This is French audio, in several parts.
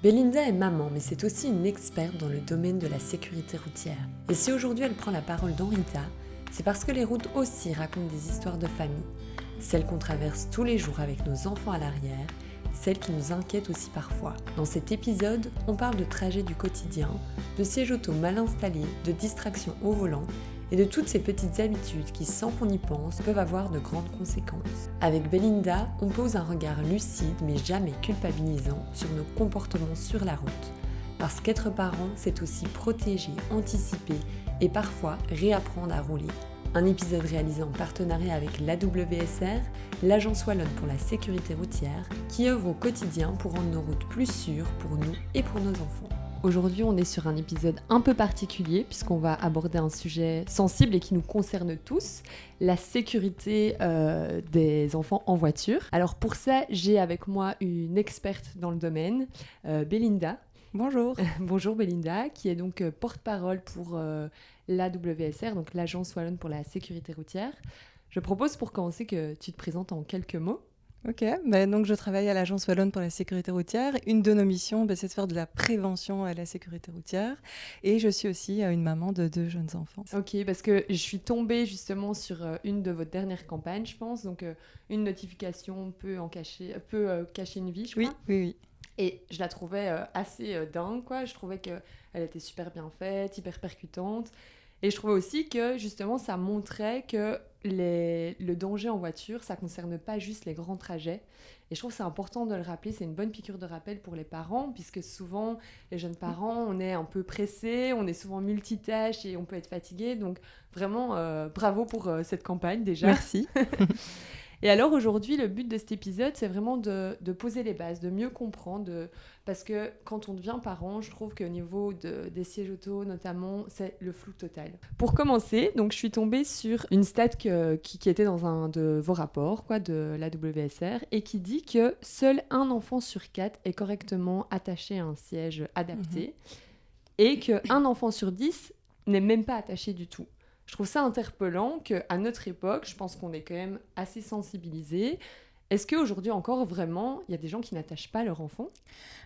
Belinda est maman, mais c'est aussi une experte dans le domaine de la sécurité routière. Et si aujourd'hui elle prend la parole dans Rita, c'est parce que les routes aussi racontent des histoires de famille. Celles qu'on traverse tous les jours avec nos enfants à l'arrière, celles qui nous inquiètent aussi parfois. Dans cet épisode, on parle de trajets du quotidien, de sièges auto mal installés, de distractions au volant et de toutes ces petites habitudes qui, sans qu'on y pense, peuvent avoir de grandes conséquences. Avec Belinda, on pose un regard lucide mais jamais culpabilisant sur nos comportements sur la route. Parce qu'être parent, c'est aussi protéger, anticiper et parfois réapprendre à rouler. Un épisode réalisé en partenariat avec l'AWSR, l'Agence Wallonne pour la sécurité routière, qui œuvre au quotidien pour rendre nos routes plus sûres pour nous et pour nos enfants. Aujourd'hui, on est sur un épisode un peu particulier puisqu'on va aborder un sujet sensible et qui nous concerne tous, la sécurité des enfants en voiture. Alors pour ça, j'ai avec moi une experte dans le domaine, Belinda. Bonjour. Bonjour Belinda, qui est donc porte-parole pour l'AWSR, donc l'Agence Wallonne pour la sécurité routière. Je propose pour commencer que tu te présentes en quelques mots. Ok, donc je travaille à l'Agence Wallonne pour la sécurité routière. Une de nos missions, c'est de faire de la prévention à la sécurité routière. Et je suis aussi une maman de 2 jeunes enfants. Ok, parce que je suis tombée justement sur une de vos dernières campagnes, je pense. Donc une notification peut cacher une vie, je crois. Oui. Et je la trouvais assez dingue, quoi. Je trouvais qu'elle était super bien faite, hyper percutante. Et je trouvais aussi que, justement, ça montrait que le danger en voiture, ça ne concerne pas juste les grands trajets. Et je trouve que c'est important de le rappeler, c'est une bonne piqûre de rappel pour les parents, puisque souvent, les jeunes parents, on est un peu pressés, on est souvent multitâches et on peut être fatigué. Donc, vraiment, bravo pour cette campagne, déjà. Merci. Et alors aujourd'hui, le but de cet épisode, c'est vraiment de poser les bases, de mieux comprendre, parce que quand on devient parent, je trouve qu'au niveau des sièges auto notamment, c'est le flou total. Pour commencer, donc je suis tombée sur une stat qui était dans un de vos rapports, de l'AWSR, et qui dit que seul un enfant sur 4 est correctement attaché à un siège adapté, et qu'un enfant sur 10 n'est même pas attaché du tout. Je trouve ça interpellant qu'à notre époque, je pense qu'on est quand même assez sensibilisés. Est-ce qu'aujourd'hui encore, vraiment, il y a des gens qui n'attachent pas leur enfant ?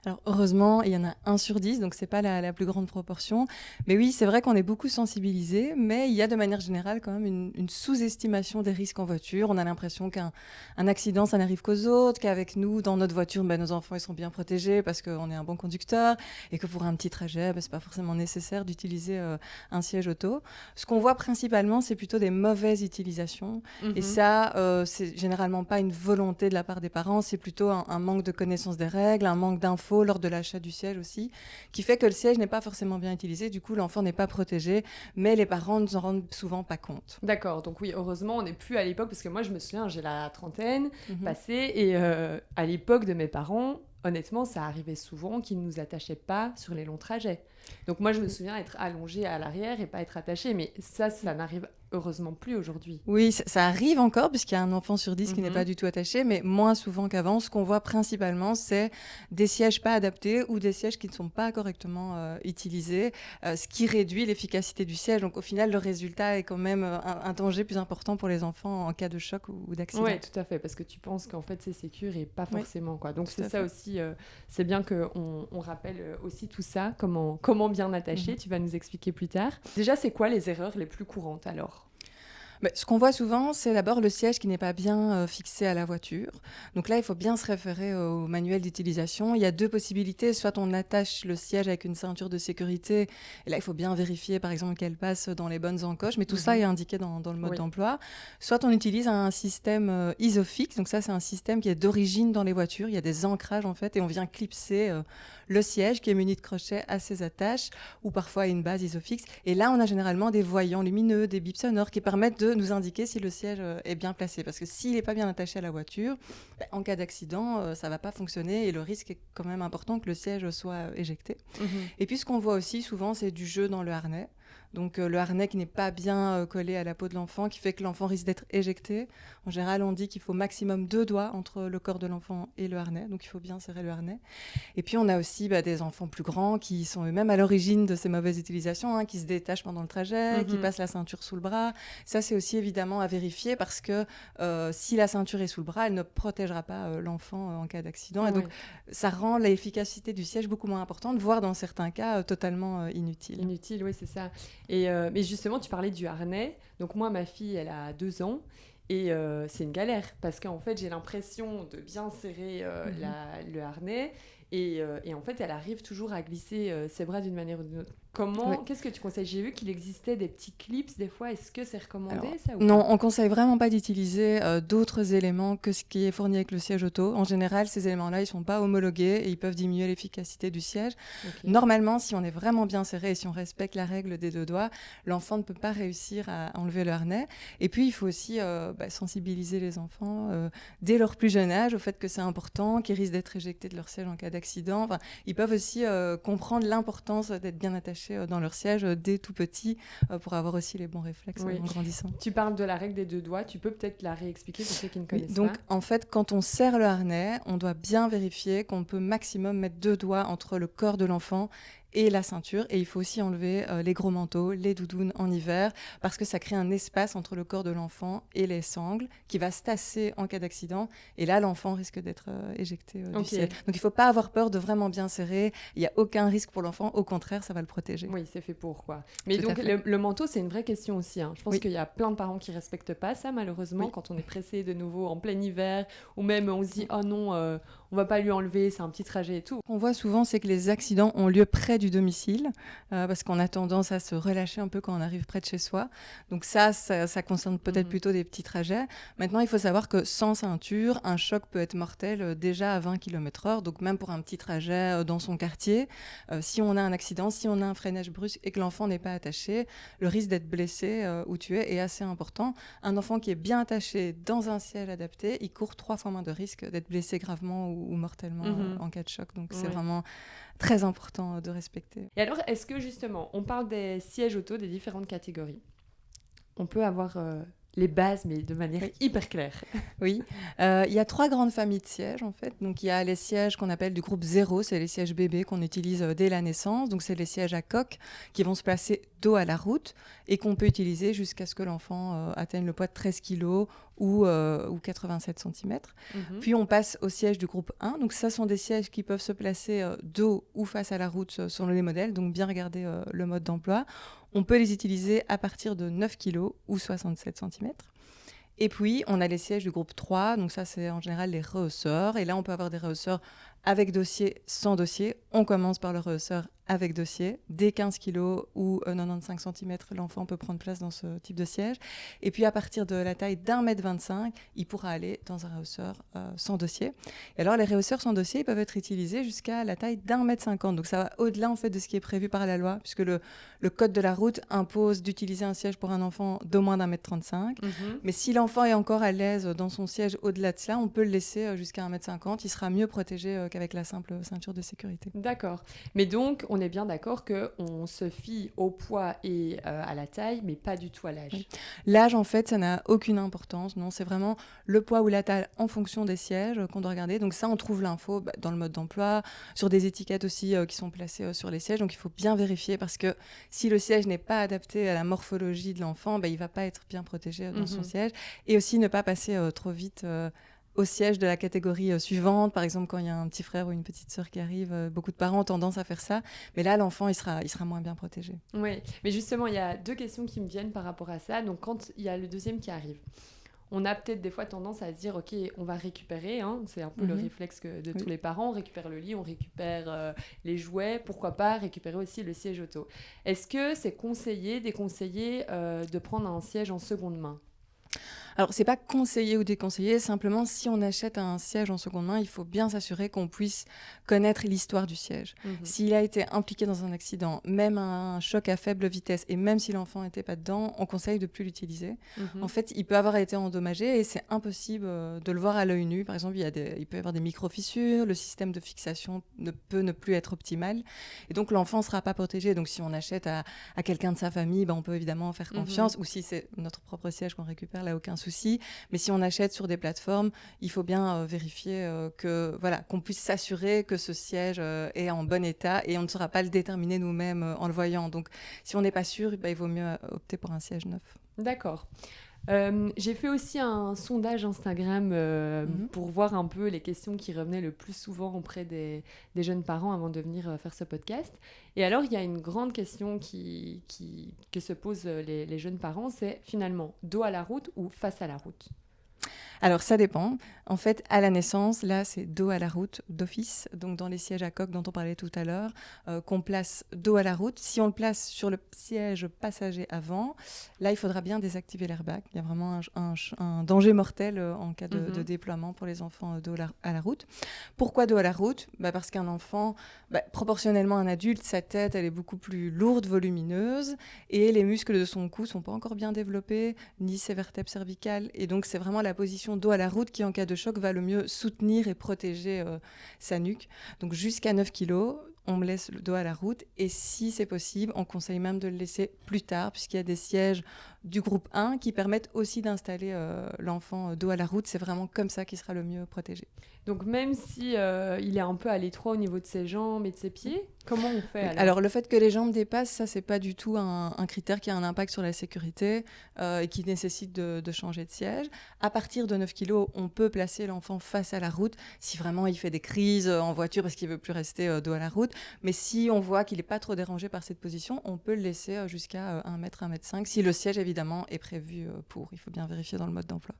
Alors heureusement, il y en a 1 sur 10, donc c'est pas la plus grande proportion. Mais oui, c'est vrai qu'on est beaucoup sensibilisés, mais il y a de manière générale quand même une sous-estimation des risques en voiture. On a l'impression qu'un accident, ça n'arrive qu'aux autres, qu'avec nous, dans notre voiture, nos enfants ils sont bien protégés parce qu'on est un bon conducteur, et que pour un petit trajet, c'est pas forcément nécessaire d'utiliser un siège auto. Ce qu'on voit principalement, c'est plutôt des mauvaises utilisations. Et ça, c'est généralement pas une volonté de la part des parents, c'est plutôt un manque de connaissance des règles, un manque d'infos lors de l'achat du siège aussi, qui fait que le siège n'est pas forcément bien utilisé, du coup l'enfant n'est pas protégé, mais les parents ne s'en rendent souvent pas compte. D'accord, donc oui, heureusement on n'est plus à l'époque, parce que moi je me souviens, j'ai la trentaine passée, et à l'époque de mes parents, honnêtement ça arrivait souvent qu'ils ne nous attachaient pas sur les longs trajets. Donc moi je me souviens être allongée à l'arrière et pas être attachée, mais ça n'arrive heureusement plus aujourd'hui. Oui, ça arrive encore, puisqu'il y a un enfant sur 10 qui n'est pas du tout attaché, mais moins souvent qu'avant. Ce qu'on voit principalement, c'est des sièges pas adaptés ou des sièges qui ne sont pas correctement utilisés, ce qui réduit l'efficacité du siège. Donc au final, le résultat est quand même un danger plus important pour les enfants en cas de choc ou d'accident. Oui, tout à fait, parce que tu penses qu'en fait c'est sécure et pas forcément. Quoi. Donc c'est ça aussi, c'est bien qu'on rappelle aussi tout ça, comment bien attacher, tu vas nous expliquer plus tard. Déjà, c'est quoi les erreurs les plus courantes alors ? Ce qu'on voit souvent, c'est d'abord le siège qui n'est pas bien fixé à la voiture. Donc là, il faut bien se référer au manuel d'utilisation. Il y a 2 possibilités. Soit on attache le siège avec une ceinture de sécurité. Et là, il faut bien vérifier, par exemple, qu'elle passe dans les bonnes encoches. Mais tout ça est indiqué dans le mode d'emploi. Soit on utilise un système Isofix. Donc ça, c'est un système qui est d'origine dans les voitures. Il y a des ancrages, en fait, et on vient clipser le siège qui est muni de crochets à ses attaches ou parfois à une base Isofix. Et là, on a généralement des voyants lumineux, des bips sonores qui permettent de nous indiquer si le siège est bien placé. Parce que s'il n'est pas bien attaché à la voiture, en cas d'accident, ça ne va pas fonctionner et le risque est quand même important que le siège soit éjecté. Et puis, ce qu'on voit aussi souvent, c'est du jeu dans le harnais. Donc le harnais qui n'est pas bien collé à la peau de l'enfant, qui fait que l'enfant risque d'être éjecté. En général, on dit qu'il faut maximum 2 doigts entre le corps de l'enfant et le harnais, donc il faut bien serrer le harnais. Et puis on a aussi des enfants plus grands qui sont eux-mêmes à l'origine de ces mauvaises utilisations, hein, qui se détachent pendant le trajet, qui passent la ceinture sous le bras. Ça, c'est aussi évidemment à vérifier parce que si la ceinture est sous le bras, elle ne protégera pas l'enfant en cas d'accident. Et donc, ça rend l'efficacité du siège beaucoup moins importante, voire dans certains cas totalement inutile. Inutile, oui, c'est ça. Et, mais justement, tu parlais du harnais. Donc moi, ma fille, elle a 2 ans. Et c'est une galère parce qu'en fait, j'ai l'impression de bien serrer le harnais. Et en fait, elle arrive toujours à glisser ses bras d'une manière ou d'une autre. Qu'est-ce que tu conseilles? J'ai vu qu'il existait des petits clips des fois. Est-ce que c'est recommandé ça ou Non, pas? on conseille vraiment pas d'utiliser d'autres éléments que ce qui est fourni avec le siège auto. En général, ces éléments-là, ils sont pas homologués et ils peuvent diminuer l'efficacité du siège. Okay. Normalement, si on est vraiment bien serré et si on respecte la règle des 2 doigts, l'enfant ne peut pas réussir à enlever le harnais. Et puis, il faut aussi sensibiliser les enfants dès leur plus jeune âge au fait que c'est important, qu'ils risquent d'être éjectés de leur siège en cas d'accident. Enfin, ils peuvent aussi comprendre l'importance d'être bien attachés dans leur siège dès tout petit pour avoir aussi les bons réflexes en grandissant. Tu parles de la règle des 2 doigts, tu peux peut-être la réexpliquer pour ceux qui ne connaissent pas. Donc en fait, quand on serre le harnais, on doit bien vérifier qu'on peut maximum mettre 2 doigts entre le corps de l'enfant et la ceinture. Et il faut aussi enlever les gros manteaux, les doudounes en hiver, parce que ça crée un espace entre le corps de l'enfant et les sangles qui va se tasser en cas d'accident. Et là, l'enfant risque d'être éjecté du siège. Donc il ne faut pas avoir peur de vraiment bien serrer. Il n'y a aucun risque pour l'enfant. Au contraire, ça va le protéger. Oui, c'est fait pour quoi. Mais donc le manteau, c'est une vraie question aussi. Hein. Je pense qu'il y a plein de parents qui ne respectent pas ça, malheureusement, quand on est pressé de nouveau en plein hiver, ou même on se dit « Oh non, on ne va pas lui enlever, c'est un petit trajet et tout ». Ce qu'on voit souvent, c'est que les accidents ont lieu près du domicile, parce qu'on a tendance à se relâcher un peu quand on arrive près de chez soi. Donc ça concerne peut-être plutôt des petits trajets. Maintenant, il faut savoir que sans ceinture, un choc peut être mortel déjà à 20 km/h, donc même pour un petit trajet dans son quartier. Si on a un accident, si on a un freinage brusque et que l'enfant n'est pas attaché, le risque d'être blessé ou tué est assez important. Un enfant qui est bien attaché dans un siège adapté, il court 3 fois moins de risque d'être blessé gravement ou mortellement en cas de choc. Donc c'est vraiment très important de respecter. Et alors, est-ce que justement, on parle des sièges auto, des différentes catégories? On peut avoir les bases, mais de manière hyper claire. Oui, il y a 3 grandes familles de sièges en fait. Donc il y a les sièges qu'on appelle du groupe 0, c'est les sièges bébés qu'on utilise dès la naissance. Donc c'est les sièges à coque qui vont se placer dos à la route et qu'on peut utiliser jusqu'à ce que l'enfant atteigne le poids de 13 kg ou 87 cm. Puis on passe aux sièges du groupe 1. Donc ça sont des sièges qui peuvent se placer dos ou face à la route selon les modèles. Donc bien regarder le mode d'emploi. On peut les utiliser à partir de 9 kg ou 67 cm. Et puis, on a les sièges du groupe 3. Donc ça, c'est en général les rehausseurs. Et là, on peut avoir des rehausseurs avec dossier, sans dossier. On commence par le rehausseur avec dossier. Dès 15 kg ou 95 cm, l'enfant peut prendre place dans ce type de siège. Et puis, à partir de la taille d'1,25 m, il pourra aller dans un rehausseur sans dossier. Et alors, les rehausseurs sans dossier, ils peuvent être utilisés jusqu'à la taille d'1,50 m. Donc, ça va au-delà, en fait, de ce qui est prévu par la loi, puisque le code de la route impose d'utiliser un siège pour un enfant d'au moins d'1,35 m. Mais si l'enfant est encore à l'aise dans son siège au-delà de cela, on peut le laisser jusqu'à 1,50 m. Il sera mieux protégé qu'avec la simple ceinture de sécurité. D'accord. Mais donc, on est bien d'accord qu'on se fie au poids et à la taille, mais pas du tout à l'âge. Oui. L'âge, en fait, ça n'a aucune importance. Non, c'est vraiment le poids ou la taille en fonction des sièges qu'on doit regarder. Donc ça, on trouve l'info dans le mode d'emploi, sur des étiquettes aussi qui sont placées sur les sièges. Donc il faut bien vérifier parce que si le siège n'est pas adapté à la morphologie de l'enfant, il ne va pas être bien protégé dans son siège. Et aussi ne pas passer trop vite au siège de la catégorie suivante. Par exemple, quand il y a un petit frère ou une petite sœur qui arrive, beaucoup de parents ont tendance à faire ça. Mais là, l'enfant, il sera moins bien protégé. Oui, mais justement, il y a 2 questions qui me viennent par rapport à ça. Donc, quand il y a le deuxième qui arrive, on a peut-être des fois tendance à se dire, OK, on va récupérer. Hein, c'est un peu le réflexe de tous les parents. On récupère le lit, on récupère les jouets. Pourquoi pas récupérer aussi le siège auto? Est-ce que c'est conseillé, déconseillé de prendre un siège en seconde main? Alors, c'est pas conseillé ou déconseillé, simplement si on achète un siège en seconde main, il faut bien s'assurer qu'on puisse connaître l'histoire du siège. Mhm. S'il a été impliqué dans un accident, même un choc à faible vitesse, et même si l'enfant n'était pas dedans, on conseille de plus l'utiliser. En Mhm. fait, il peut avoir été endommagé et c'est impossible de le voir à l'œil nu. Par exemple, il peut y avoir des micro-fissures, le système de fixation peut ne plus être optimal, et donc l'enfant ne sera pas protégé. Donc si on achète à quelqu'un de sa famille, ben, on peut évidemment faire confiance, ou si c'est notre propre siège qu'on récupère, là, aucun souci. Mais si on achète sur des plateformes, il faut bien vérifier qu'on puisse s'assurer que ce siège est en bon état, et on ne saura pas le déterminer nous-mêmes en le voyant. Donc si on n'est pas sûr, ben, il vaut mieux opter pour un siège neuf. D'accord. J'ai fait aussi un sondage Instagram pour voir un peu les questions qui revenaient le plus souvent auprès des jeunes parents avant de venir faire ce podcast. Et alors, il y a une grande question que se posent les jeunes parents, c'est finalement dos à la route ou face à la route? Alors, ça dépend. En fait, à la naissance, là, c'est dos à la route d'office. Donc, dans les sièges à coque dont on parlait tout à l'heure, qu'on place dos à la route. Si on le place sur le siège passager avant, là, il faudra bien désactiver l'airbag. Il y a vraiment un danger mortel en cas de déploiement pour les enfants dos à la route. Pourquoi dos à la route ? Parce qu'un enfant, proportionnellement à un adulte, sa tête, elle est beaucoup plus lourde, volumineuse, et les muscles de son cou ne sont pas encore bien développés, ni ses vertèbres cervicales. Et donc, c'est vraiment la position dos à la route qui, en cas de choc, va le mieux soutenir et protéger sa nuque. Donc, jusqu'à 9 kg, on me laisse le dos à la route. Et si c'est possible, on conseille même de le laisser plus tard, puisqu'il y a des sièges du groupe 1 qui permettent aussi d'installer l'enfant dos à la route. C'est vraiment comme ça qu'il sera le mieux protégé. Donc même si il est un peu à l'étroit au niveau de ses jambes et de ses pieds, comment on fait alors le fait que les jambes dépassent, ça c'est pas du tout un critère qui a un impact sur la sécurité et qui nécessite de changer de siège. À partir de 9 kg, on peut placer l'enfant face à la route si vraiment il fait des crises en voiture parce qu'il veut plus rester dos à la route. Mais si on voit qu'il est pas trop dérangé par cette position, on peut le laisser jusqu'à 1 mètre, 1,5 m si le siège évidemment est prévu pour. Il faut bien vérifier dans le mode d'emploi.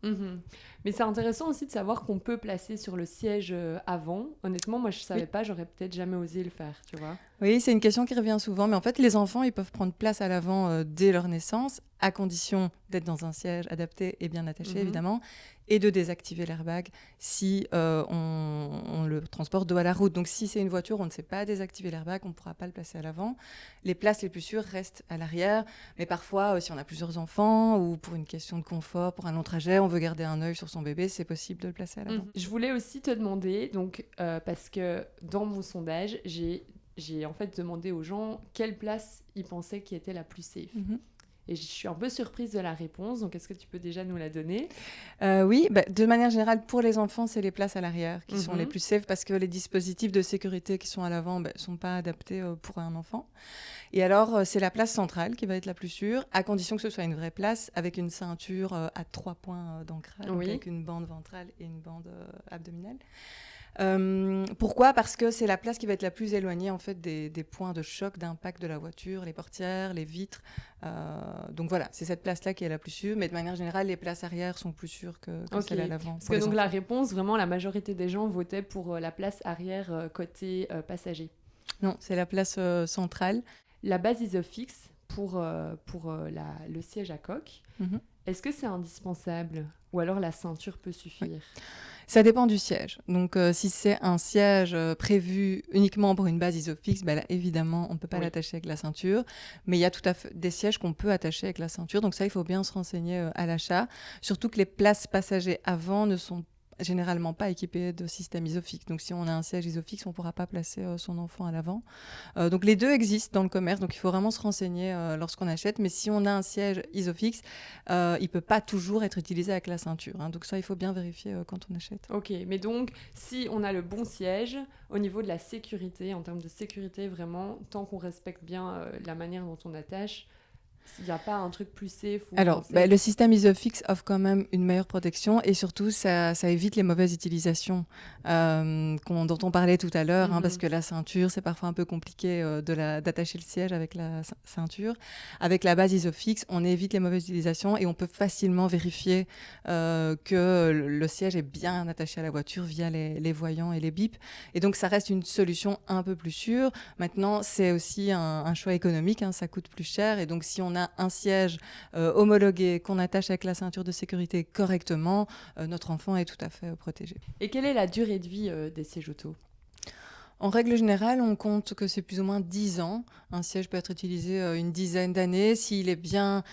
Mais c'est intéressant aussi de savoir qu'on peut placer sur le siège avant. Honnêtement, moi je savais pas, j'aurais peut-être jamais osé le faire, tu vois. Oui, c'est une question qui revient souvent, mais en fait, les enfants, ils peuvent prendre place à l'avant dès leur naissance, à condition d'être dans un siège adapté et bien attaché, évidemment, et de désactiver l'airbag si on le transporte dos à la route. Donc, si c'est une voiture, on ne sait pas désactiver l'airbag, on ne pourra pas le placer à l'avant. Les places les plus sûres restent à l'arrière, mais parfois, si on a plusieurs enfants ou pour une question de confort, pour un long trajet, on veut garder un œil sur son bébé, c'est possible de le placer à l'avant. Je voulais aussi te demander, donc, parce que dans mon sondage, j'ai en fait demandé aux gens quelle place ils pensaient qui était la plus safe. Et je suis un peu surprise de la réponse, donc est-ce que tu peux déjà nous la donner ? Oui, de manière générale, pour les enfants, c'est les places à l'arrière qui sont les plus safe parce que les dispositifs de sécurité qui sont à l'avant ne sont pas adaptés pour un enfant. Et alors, c'est la place centrale qui va être la plus sûre, à condition que ce soit une vraie place avec une ceinture à 3 points d'ancrage, donc avec une bande ventrale et une bande abdominale. Pourquoi ? Parce que c'est la place qui va être la plus éloignée en fait des points de choc, d'impact de la voiture, les portières, les vitres. Donc voilà, c'est cette place-là qui est la plus sûre. Mais de manière générale, les places arrière sont plus sûres que celles à l'avant. Parce que donc la réponse, vraiment, la majorité des gens votaient pour la place arrière côté passager. Non, c'est la place centrale. La base Isofix pour le siège à coque. Est-ce que c'est indispensable ou alors la ceinture peut suffire ? Ça dépend du siège. Donc, si c'est un siège prévu uniquement pour une base Isofix, là, évidemment, on ne peut pas l'attacher avec la ceinture. Mais il y a tout à fait des sièges qu'on peut attacher avec la ceinture. Donc ça, il faut bien se renseigner à l'achat. Surtout que les places passagers avant ne sont généralement pas équipés de système Isofix. Donc si on a un siège Isofix, on ne pourra pas placer son enfant à l'avant. Donc les deux existent dans le commerce, donc il faut vraiment se renseigner lorsqu'on achète. Mais si on a un siège Isofix, il ne peut pas toujours être utilisé avec la ceinture. Donc ça, il faut bien vérifier quand on achète. Ok, mais donc si on a le bon siège, au niveau de la sécurité, en termes de sécurité vraiment, tant qu'on respecte bien la manière dont on attache, il n'y a pas un truc plus safe ou Alors, le système Isofix offre quand même une meilleure protection et surtout, ça évite les mauvaises utilisations dont on parlait tout à l'heure, parce que la ceinture, c'est parfois un peu compliqué d'attacher le siège avec la ceinture. Avec la base Isofix, on évite les mauvaises utilisations et on peut facilement vérifier que le siège est bien attaché à la voiture via les voyants et les bips. Et donc, ça reste une solution un peu plus sûre. Maintenant, c'est aussi un choix économique, ça coûte plus cher et donc si on on a un siège homologué, qu'on attache avec la ceinture de sécurité correctement, notre enfant est tout à fait protégé. Et quelle est la durée de vie des sièges auto ? En règle générale, on compte que c'est plus ou moins 10 ans. Un siège peut être utilisé une dizaine d'années s'il est bien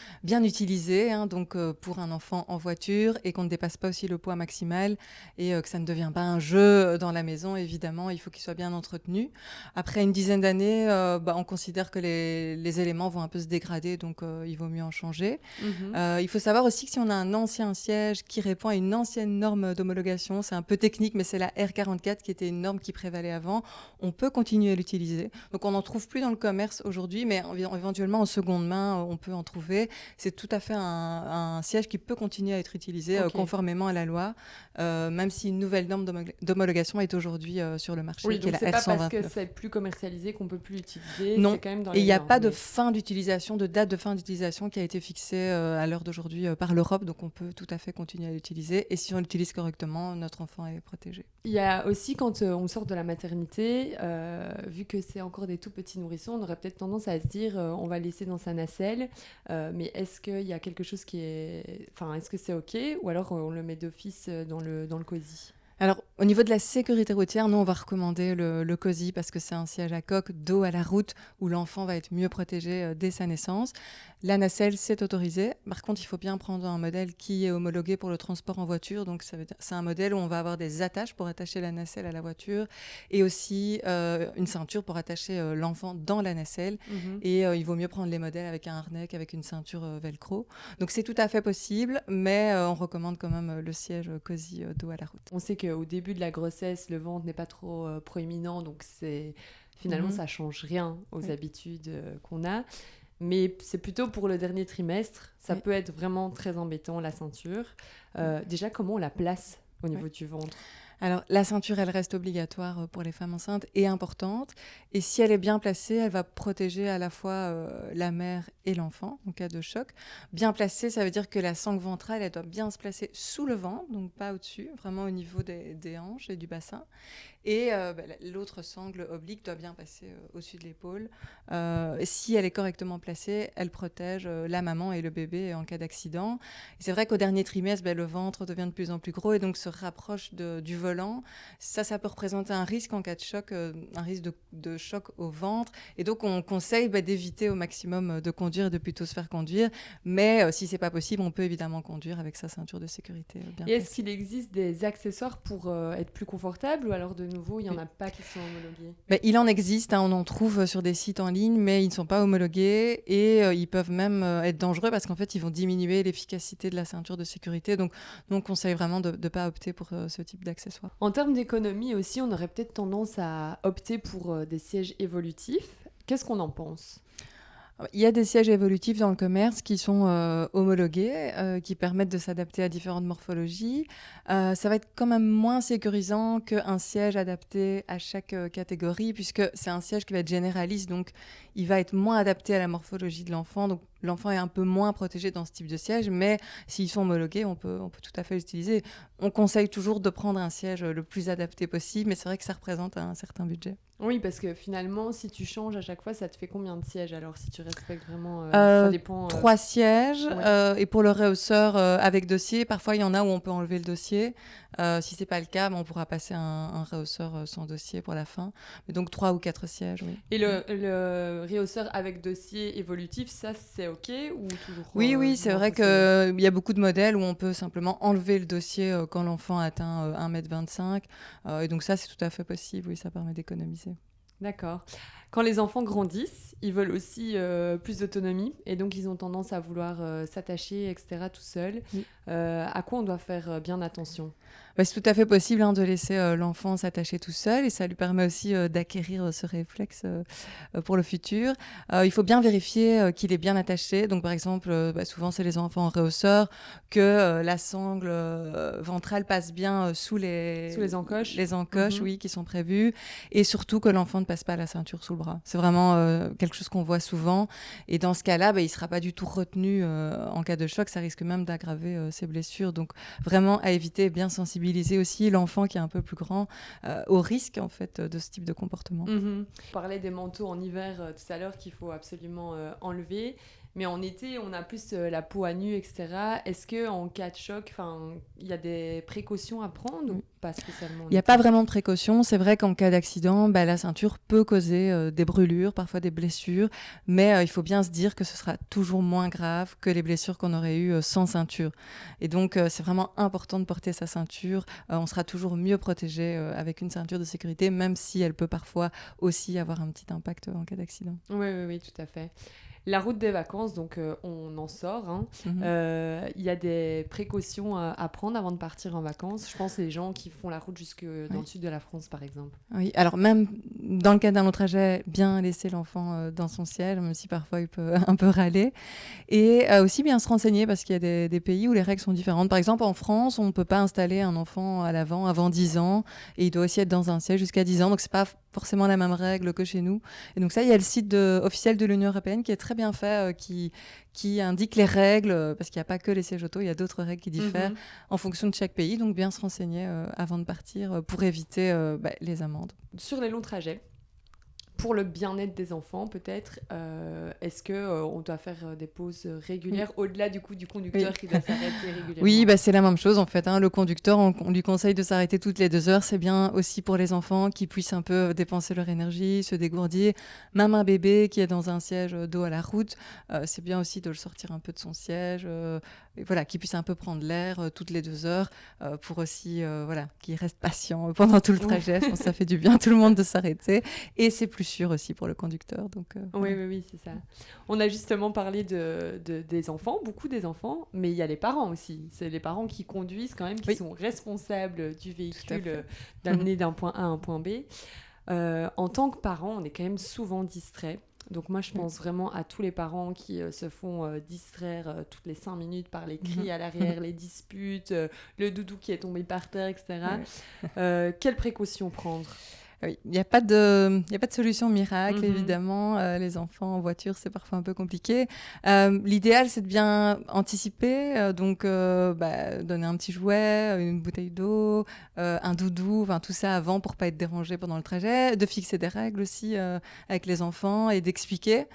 utilisé, hein, donc pour un enfant en voiture, et qu'on ne dépasse pas aussi le poids maximal et que ça ne devient pas un jeu dans la maison. Évidemment, il faut qu'il soit bien entretenu. Après une dizaine d'années, on considère que les éléments vont un peu se dégrader, donc il vaut mieux en changer. Il faut savoir aussi que si on a un ancien siège qui répond à une ancienne norme d'homologation, c'est un peu technique, mais c'est la R44 qui était une norme qui prévalait avant, on peut continuer à l'utiliser. Donc on n'en trouve plus dans le commerce aujourd'hui, mais éventuellement en seconde main, on peut en trouver. C'est tout à fait un siège qui peut continuer à être utilisé conformément à la loi, même si une nouvelle norme d'homologation est aujourd'hui sur le marché. Oui, qui donc est c'est la pas R129. parce que c'est plus commercialisé qu'on peut plus l'utiliser. Non, c'est quand même dans et il n'y a normes, pas de fin d'utilisation, de date de fin d'utilisation qui a été fixée à l'heure d'aujourd'hui par l'Europe, donc on peut tout à fait continuer à l'utiliser. Et si on l'utilise correctement, notre enfant est protégé. Il y a aussi, quand on sort de la maternité, vu que c'est encore des tout petits nourrissons, on aurait peut-être tendance à se dire on va le laisser dans sa nacelle, mais est-ce qu'il y a quelque chose qui est... Enfin, est-ce que c'est OK, ou alors on le met d'office dans le cosy ? Alors, au niveau de la sécurité routière, nous, on va recommander le cosy parce que c'est un siège à coque, dos à la route, où l'enfant va être mieux protégé dès sa naissance. La nacelle, c'est autorisé. Par contre, il faut bien prendre un modèle qui est homologué pour le transport en voiture. Donc, c'est un modèle où on va avoir des attaches pour attacher la nacelle à la voiture et aussi une ceinture pour attacher l'enfant dans la nacelle. Et il vaut mieux prendre les modèles avec un harnais qu'avec une ceinture velcro. Donc, c'est tout à fait possible, mais on recommande quand même le siège cosy dos à la route. On sait qu'au début de la grossesse, le ventre n'est pas trop proéminent, donc finalement, ça change rien aux habitudes qu'on a. Mais c'est plutôt pour le dernier trimestre. Ça peut être vraiment très embêtant, la ceinture. Déjà, comment on la place au niveau du ventre ? Alors, la ceinture, elle reste obligatoire pour les femmes enceintes et importante. Et si elle est bien placée, elle va protéger à la fois la mère et l'enfant en cas de choc. Bien placée, ça veut dire que la sangle ventrale, elle doit bien se placer sous le ventre, donc pas au-dessus, vraiment au niveau des hanches et du bassin. Et l'autre sangle oblique doit bien passer au-dessus de l'épaule. Si elle est correctement placée, elle protège la maman et le bébé en cas d'accident. Et c'est vrai qu'au dernier trimestre, le ventre devient de plus en plus gros et donc se rapproche du volant. Ça peut représenter un risque en cas de choc, un risque de choc au ventre. Et donc, on conseille d'éviter au maximum de conduire et de plutôt se faire conduire. Mais si ce n'est pas possible, on peut évidemment conduire avec sa ceinture de sécurité bien Et est-ce placée. qu'il existe des accessoires pour être plus confortable, ou alors de nouveau, il n'y en a pas qui sont homologués ? Il en existe, on en trouve sur des sites en ligne, mais ils ne sont pas homologués et ils peuvent même être dangereux parce qu'en fait, ils vont diminuer l'efficacité de la ceinture de sécurité. Donc, on conseille vraiment de ne pas opter pour ce type d'accessoire. En termes d'économie aussi, on aurait peut-être tendance à opter pour des sièges évolutifs. Qu'est-ce qu'on en pense ? Il y a des sièges évolutifs dans le commerce qui sont homologués, qui permettent de s'adapter à différentes morphologies. Ça va être quand même moins sécurisant qu'un siège adapté à chaque catégorie, puisque c'est un siège qui va être généraliste, donc il va être moins adapté à la morphologie de l'enfant. Donc l'enfant est un peu moins protégé dans ce type de siège, mais s'ils sont homologués, on peut tout à fait l'utiliser. On conseille toujours de prendre un siège le plus adapté possible, mais c'est vrai que ça représente un certain budget. Oui, parce que finalement, si tu changes à chaque fois, ça te fait combien de sièges alors, si tu respectes vraiment ça dépend, 3 sièges, et pour le rehausseur avec dossier, parfois il y en a où on peut enlever le dossier. Si c'est pas le cas, on pourra passer un rehausseur sans dossier pour la fin. Mais donc 3 ou 4 sièges, oui. Et le rehausseur avec dossier évolutif, ça c'est OK ou toujours Oui, c'est vrai qu'il y a beaucoup de modèles où on peut simplement enlever le dossier quand l'enfant atteint 1,25 m. Et donc ça, c'est tout à fait possible, oui, ça permet d'économiser. D'accord. Quand les enfants grandissent, ils veulent aussi plus d'autonomie et donc ils ont tendance à vouloir s'attacher, etc. tout seuls. Oui. À quoi on doit faire bien attention ? C'est tout à fait possible de laisser l'enfant s'attacher tout seul et ça lui permet aussi d'acquérir ce réflexe pour le futur. Il faut bien vérifier qu'il est bien attaché. Donc par exemple, souvent c'est les enfants en rehausseur, que la sangle ventrale passe bien sous les encoches. Les encoches, oui, qui sont prévues. Et surtout que l'enfant ne passe pas la ceinture sous le bras. C'est vraiment quelque chose qu'on voit souvent. Et dans ce cas-là, il ne sera pas du tout retenu en cas de choc. Ça risque même d'aggraver ses blessures. Donc vraiment à éviter, bien sensibiliser aussi l'enfant qui est un peu plus grand au risque en fait de ce type de comportement. On parlait des manteaux en hiver tout à l'heure qu'il faut absolument enlever, Mais en été, on a plus la peau à nu, etc. Est-ce qu'en cas de choc, il y a des précautions à prendre ou pas spécialement en Il n'y a été? pas vraiment de précaution. C'est vrai qu'en cas d'accident, la ceinture peut causer des brûlures, parfois des blessures, mais il faut bien se dire que ce sera toujours moins grave que les blessures qu'on aurait eues sans ceinture. Et donc, c'est vraiment important de porter sa ceinture. On sera toujours mieux protégé avec une ceinture de sécurité, même si elle peut parfois aussi avoir un petit impact en cas d'accident. Oui, tout à fait. La route des vacances, donc on en sort. Hein. Il y a des précautions à prendre avant de partir en vacances. Je pense les gens qui font la route jusque dans le sud de la France, par exemple. Oui, alors même dans le cas d'un long trajet, bien laisser l'enfant dans son siège, même si parfois il peut un peu râler. Et aussi bien se renseigner parce qu'il y a des pays où les règles sont différentes. Par exemple, en France, on ne peut pas installer un enfant à l'avant avant 10 ans et il doit aussi être dans un siège jusqu'à 10 ans. Donc, c'est pas forcément la même règle que chez nous. Et donc ça, il y a le site officiel de l'Union européenne qui est très bien fait, qui indique les règles, parce qu'il n'y a pas que les sièges auto, il y a d'autres règles qui diffèrent en fonction de chaque pays. Donc, bien se renseigner avant de partir pour éviter les amendes. Sur les longs trajets, pour le bien-être des enfants, peut-être, est-ce qu'on doit faire des pauses régulières au-delà du conducteur qui doit s'arrêter régulièrement? Oui, c'est la même chose en fait. Le conducteur, on lui conseille de s'arrêter toutes les 2 heures. C'est bien aussi pour les enfants qui puissent un peu dépenser leur énergie, se dégourdir. Même un bébé qui est dans un siège dos à la route, c'est bien aussi de le sortir un peu de son siège, et voilà, qu'il puisse un peu prendre l'air toutes les 2 heures pour aussi qu'il reste patient pendant tout le trajet. Je pense que ça fait du bien à tout le monde de s'arrêter et c'est plus sûr aussi pour le conducteur. Donc, oui, c'est ça. On a justement parlé des enfants, beaucoup des enfants, mais il y a les parents aussi. C'est les parents qui conduisent quand même, qui sont responsables du véhicule, d'amener d'un point A à un point B. En tant que parent, on est quand même souvent distrait. Donc moi, je pense vraiment à tous les parents qui se font distraire toutes les 5 minutes par les cris à l'arrière, les disputes, le doudou qui est tombé par terre, etc. Quelles précautions prendre ? Oui, il n'y a pas de solution miracle, évidemment. Les enfants en voiture, c'est parfois un peu compliqué. L'idéal, c'est de bien anticiper, donner un petit jouet, une bouteille d'eau, un doudou, tout ça avant pour pas être dérangé pendant le trajet, de fixer des règles aussi avec les enfants et d'expliquer.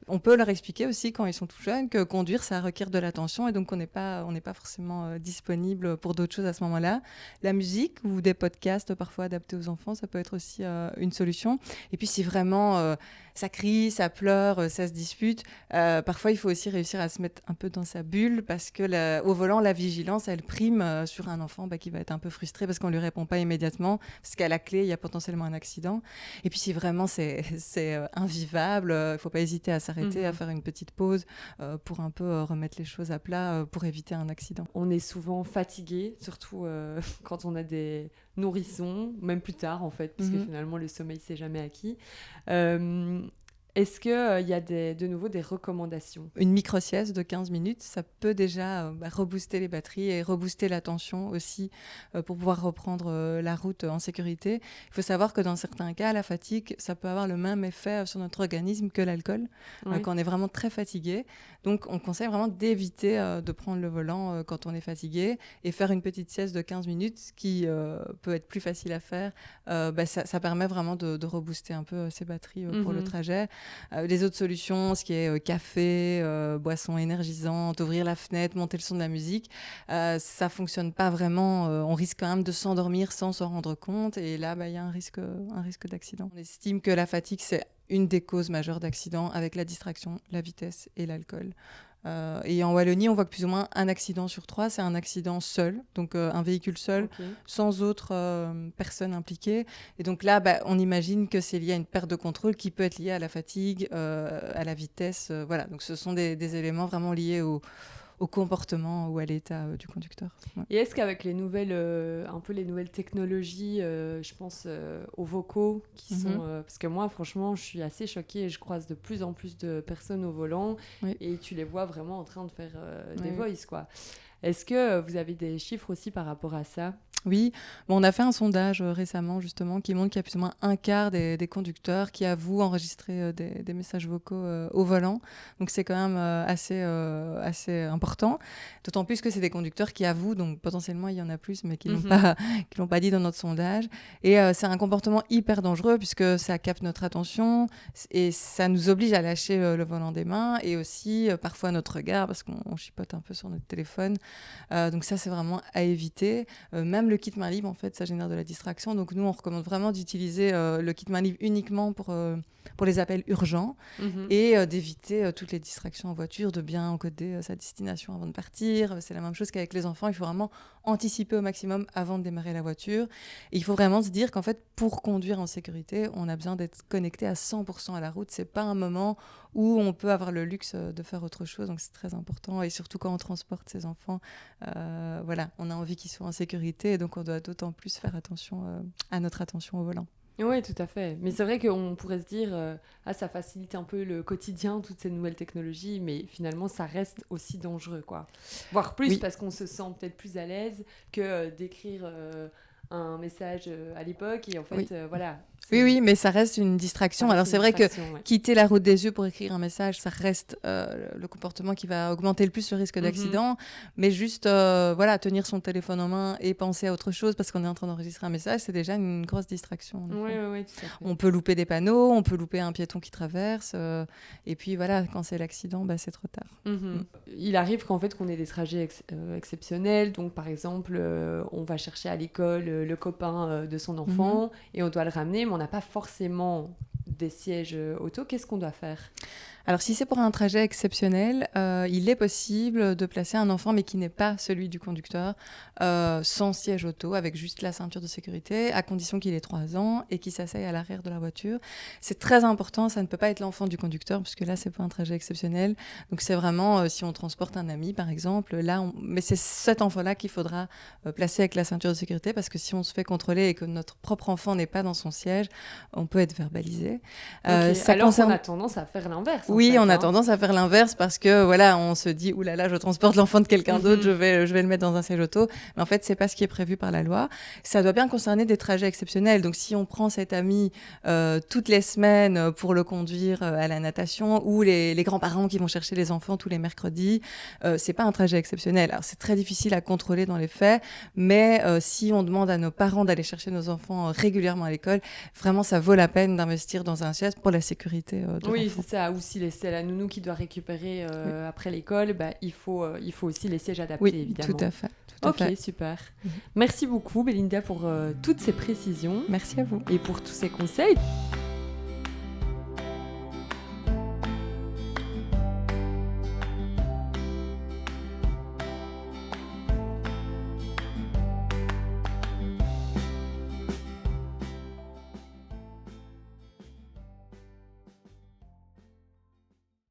On peut leur expliquer aussi quand ils sont tout jeunes que conduire, ça requiert de l'attention et donc on n'est pas forcément disponible pour d'autres choses à ce moment-là. La musique ou des podcasts parfois adaptés aux enfants, ça peut être aussi une solution. Et puis si vraiment ça crie, ça pleure, ça se dispute, parfois il faut aussi réussir à se mettre un peu dans sa bulle parce que au volant, la vigilance, elle prime sur un enfant qui va être un peu frustré parce qu'on ne lui répond pas immédiatement, parce qu'à la clé, il y a potentiellement un accident. Et puis si vraiment c'est invivable, il ne faut pas hésiter à s'arrêter, à faire une petite pause pour un peu remettre les choses à plat pour éviter un accident. On est souvent fatigué, surtout quand on a des nourrissons, même plus tard en fait, parce que finalement le sommeil c'est jamais acquis. Est-ce qu'il y a de nouveau des recommandations ? Une micro-sieste de 15 minutes, ça peut déjà rebooster les batteries et rebooster l'attention aussi pour pouvoir reprendre la route en sécurité. Il faut savoir que dans certains cas, la fatigue, ça peut avoir le même effet sur notre organisme que l'alcool, quand on est vraiment très fatigué. Donc, on conseille vraiment d'éviter de prendre le volant quand on est fatigué et faire une petite sieste de 15 minutes, ce qui peut être plus facile à faire. Ça permet vraiment de rebooster un peu ses batteries pour le trajet. Les autres solutions, ce qui est café, boisson énergisante, ouvrir la fenêtre, monter le son de la musique, ça fonctionne pas vraiment. On risque quand même de s'endormir sans s'en rendre compte. Et là, il y a un risque d'accident. On estime que la fatigue, c'est une des causes majeures d'accident avec la distraction, la vitesse et l'alcool. Et en Wallonie, on voit que plus ou moins un accident sur 3, c'est un accident seul, donc un véhicule seul, sans autres personnes impliquées. Et donc là, on imagine que c'est lié à une perte de contrôle qui peut être liée à la fatigue, à la vitesse. Voilà, donc ce sont des éléments vraiment liés au comportement ou à l'état du conducteur. Ouais. Et est-ce qu'avec les nouvelles technologies, je pense aux vocaux qui sont... parce que moi, franchement, je suis assez choquée et je croise de plus en plus de personnes au volant et tu les vois vraiment en train de faire des voice, quoi. Est-ce que vous avez des chiffres aussi par rapport à ça ? Oui, bon, on a fait un sondage récemment justement qui montre qu'il y a plus ou moins un quart des conducteurs qui avouent enregistrer des messages vocaux au volant. Donc c'est quand même assez important. D'autant plus que c'est des conducteurs qui avouent, donc potentiellement il y en a plus, mais qui l'ont pas, qui l'ont pas dit dans notre sondage. Et c'est un comportement hyper dangereux puisque ça capte notre attention et ça nous oblige à lâcher le volant des mains et aussi parfois notre regard parce qu'on chipote un peu sur notre téléphone. Donc ça c'est vraiment à éviter. Même le kit main libre, en fait, ça génère de la distraction. Donc nous, on recommande vraiment d'utiliser le kit main libre uniquement pour les appels urgents et d'éviter toutes les distractions en voiture, de bien encoder sa destination avant de partir. C'est la même chose qu'avec les enfants. Il faut vraiment anticiper au maximum avant de démarrer la voiture. Et il faut vraiment se dire qu'en fait, pour conduire en sécurité, on a besoin d'être connecté à 100% à la route. C'est pas un moment où on peut avoir le luxe de faire autre chose. Donc c'est très important. Et surtout quand on transporte ses enfants, voilà, on a envie qu'ils soient en sécurité. Et donc on doit d'autant plus faire attention à notre attention au volant. Oui, tout à fait. Mais c'est vrai qu'on pourrait se dire, ça facilite un peu le quotidien, toutes ces nouvelles technologies, mais finalement, ça reste aussi dangereux, quoi. Voire plus, parce qu'on se sent peut-être plus à l'aise que d'écrire un message à l'époque. Et en fait, voilà. Oui, mais ça reste une distraction. Alors c'est vrai que quitter la route des yeux pour écrire un message, ça reste le comportement qui va augmenter le plus le risque d'accident. Mais juste tenir son téléphone en main et penser à autre chose parce qu'on est en train d'enregistrer un message, c'est déjà une grosse distraction. Oui, tout à fait. On peut louper des panneaux, on peut louper un piéton qui traverse. Et puis voilà, quand c'est l'accident, c'est trop tard. Il arrive qu'en fait qu'on ait des trajets exceptionnels. Donc par exemple, on va chercher à l'école le copain de son enfant et on doit le ramener, mais on n'a pas forcément des sièges auto. Qu'est-ce qu'on doit faire ? Alors, si c'est pour un trajet exceptionnel, il est possible de placer un enfant, mais qui n'est pas celui du conducteur, sans siège auto, avec juste la ceinture de sécurité, à condition qu'il ait 3 ans et qu'il s'asseye à l'arrière de la voiture. C'est très important, ça ne peut pas être l'enfant du conducteur, puisque là, c'est pas un trajet exceptionnel. Donc, c'est vraiment, si on transporte un ami, par exemple, mais c'est cet enfant-là qu'il faudra placer avec la ceinture de sécurité, parce que si on se fait contrôler et que notre propre enfant n'est pas dans son siège, on peut être verbalisé. Alors qu'on a tendance à faire l'inverse. Oui, on a tendance à faire l'inverse parce que voilà, on se dit oulala, je transporte l'enfant de quelqu'un d'autre, je vais le mettre dans un siège auto. Mais en fait, c'est pas ce qui est prévu par la loi. Ça doit bien concerner des trajets exceptionnels. Donc, si on prend cet ami toutes les semaines pour le conduire à la natation ou les grands-parents qui vont chercher les enfants tous les mercredis, c'est pas un trajet exceptionnel. Alors, c'est très difficile à contrôler dans les faits, mais si on demande à nos parents d'aller chercher nos enfants régulièrement à l'école, vraiment, ça vaut la peine d'investir dans un siège pour la sécurité de l'enfant. Oui, c'est ça. Ou si c'est la nounou qui doit récupérer après l'école, il faut aussi les sièges adaptés, évidemment. Tout à fait. Ok, super. Merci beaucoup, Belinda, pour toutes ces précisions. Merci à vous. Et pour tous ces conseils.